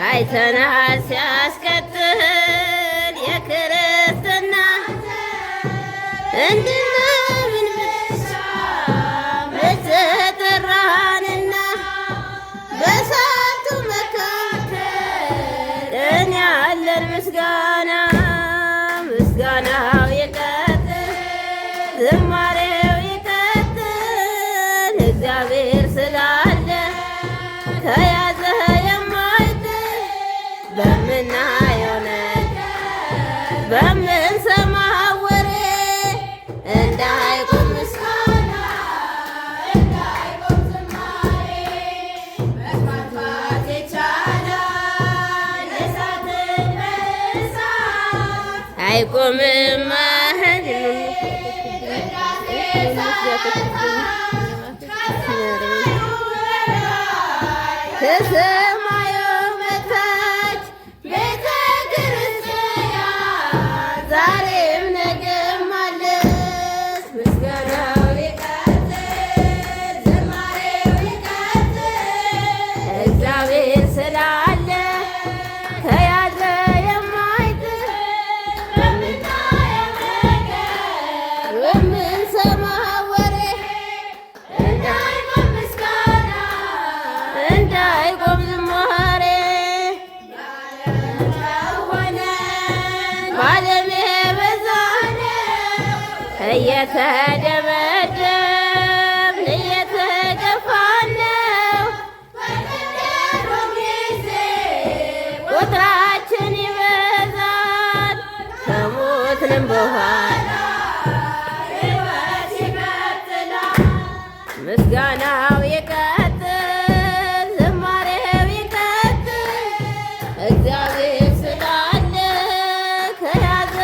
አይተናል ሲያስቀጥል የክርስትና እንድናምን ብቻ በተጠራንና በሳቱ መካከል እኔ ያለን ምስጋና ምስጋናው ይቀጥል ዝማሬው ይቀጥል እግዚአብሔር ስላለ ከያዘ በምናየው ነገር በምንሰማው ወሬ እንዳይቆም ምስጋና እንዳይቆም ዝማሬ መስማት ይቻላል እሳትን በእሳት አይቆምም መሄድ እየተደበደብን እየተገፋን ነው በቀደም ጊዜ ቁጥራችን ይበዛል ከሞትንም በኋላ ሕይወት ይቀጥላል ምስጋናው ይቀጥል ዝማሬው ይቀጥል እግዚአብሔር ስላለ ከያዘ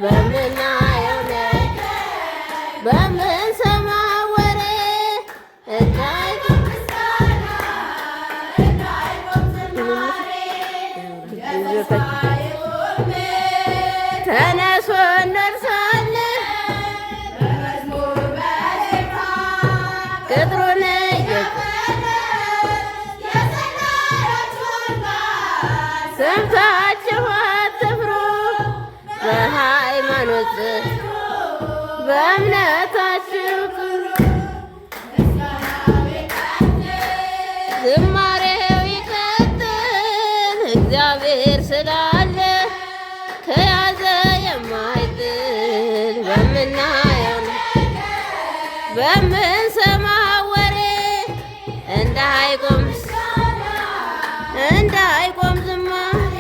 በምናየው ነገር በምንሰማው ወሬ እንዳይቆም ምስጋና እንዳይቆም ዝማሬ ተነሱ እንደርሳለን በመዝሙር በዜማ ቅጥሩን የሰላዮቹን ቃል ሰምታችሁ አትፍሩ በሃይማኖት በእምነታችሁ ዝማሬው ይቀጥል እግዚአብሔር ስላለ ከያዘ የማይጥል በምናየው በምንሰማው ወሬ እንዳይቆም ዝማሬ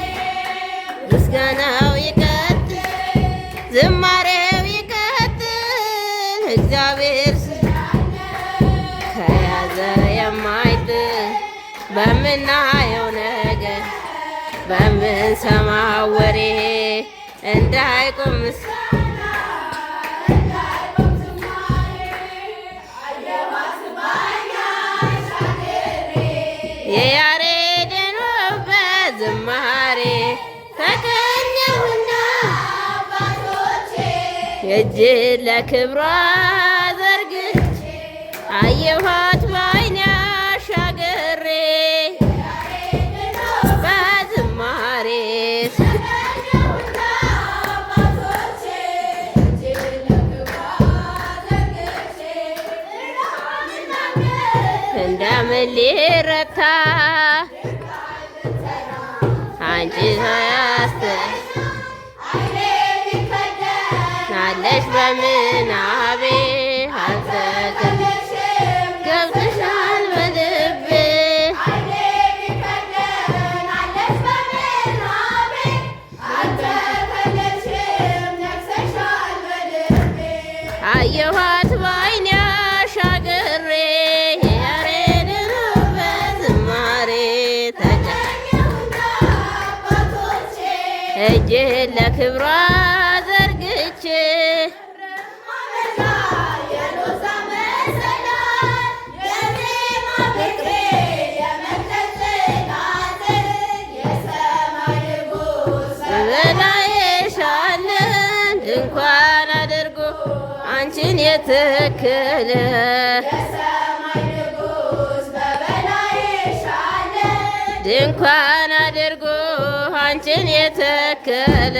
ምስጋናው ዝማሬው ይቀጥል እግዚአብሔር ከያዘ የማይጥል በምናየው ነገር በምንሰማው ወሬ እንዳይቆም የያሬድን ውበት ዝማሬ ተቀኘሁና እጅ ለክብሯ ዘርግቼ አየኋት በዓይኔ አሻግሬ በዝማሬ እንደምን ሊረታ አንቺ ሳያስተ አለሽ በምናቤ አልተከለልሽም ገብተሻል በልቤ አየኋት ባይኔ አሻግሬ ያሬድን በዝማሬ እጄን ለክብሯ ዘርግቼ በላይሻለን ድንኳን አድርጎ አንቺን የተከለ ድንኳን አድርጎ አንቺን የተከለ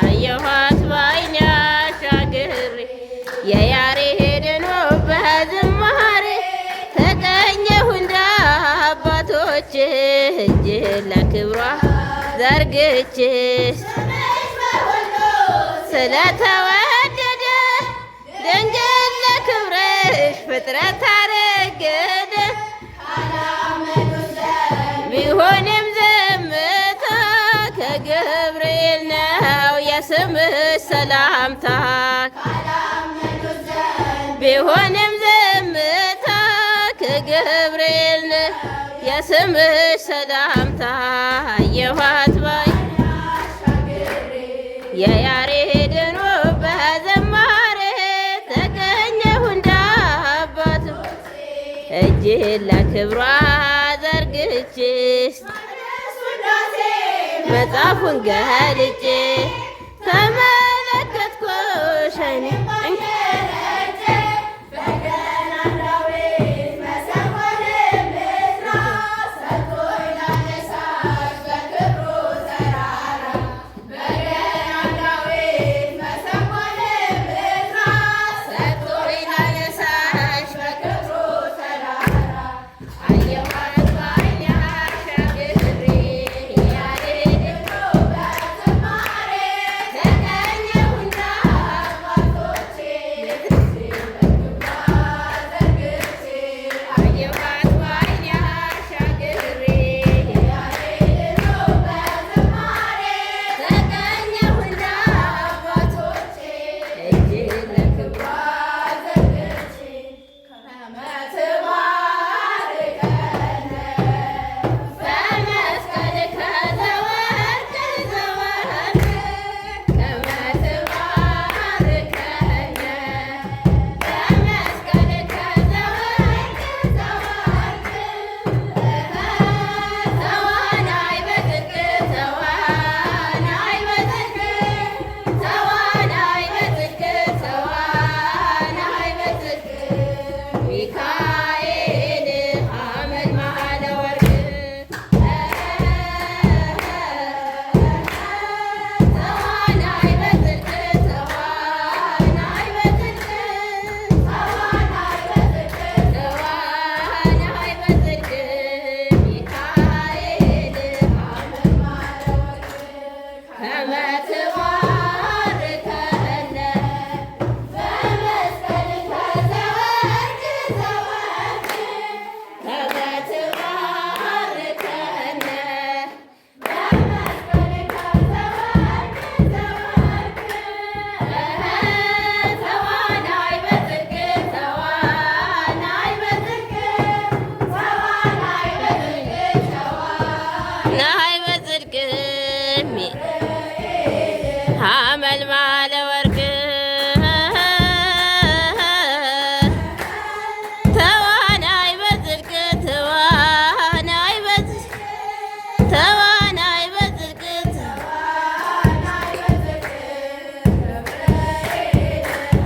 አየኋት ባይኔ አሻግሬ የያሬድን በዝማሬ ተቀኘሁ እንደ አባቶቼ እጄን ለክብሯ ዘርግቼ ስለተወደደ ድንግል ለክብርሽ ፍጥረት አረገደ ቢሆንም ዝምታ ከገብርኤል ነው የስምሽ ሰላምታ ቢሆንም ዝምታ ከገብርኤል ነው የስምሽ ሰላምታ አየኋት ባይ የያሬድን በዝማሬ ተገኘሁ እንደ አባቱ እጄን ለክብሯ ዘርግቼ መጽሐፉን ገልጬ ተመለከትኩሽ እኔ ሐመልማለ ወርቅ ተዋናይ በጽድቅ ተዋናይ በጽድቅ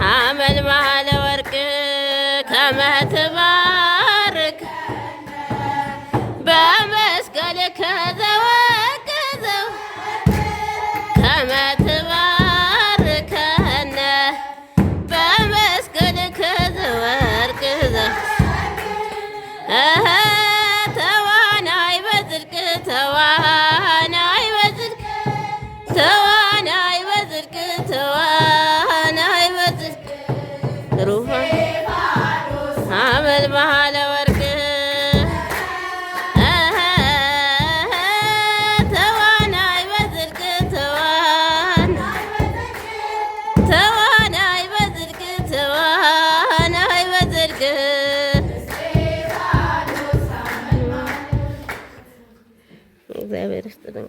ሐመልማለ ወርቅ ከመትባርክ በመስቀል ከዘወቅዘው ከመትባርከነ በመስቀል ከዘወቅዘው ተዋናይ በጽድቅ ተዋናይ በጽድቅ ተዋናይ በጽድቅ ተዋናይ ሩፋ አመል ባህለ ወርቅ ተዋናይ በዝርቅ ተዋናይ በዝርቅ ተዋናይ በዝርቅ እግዚአብሔር ይስጥልን።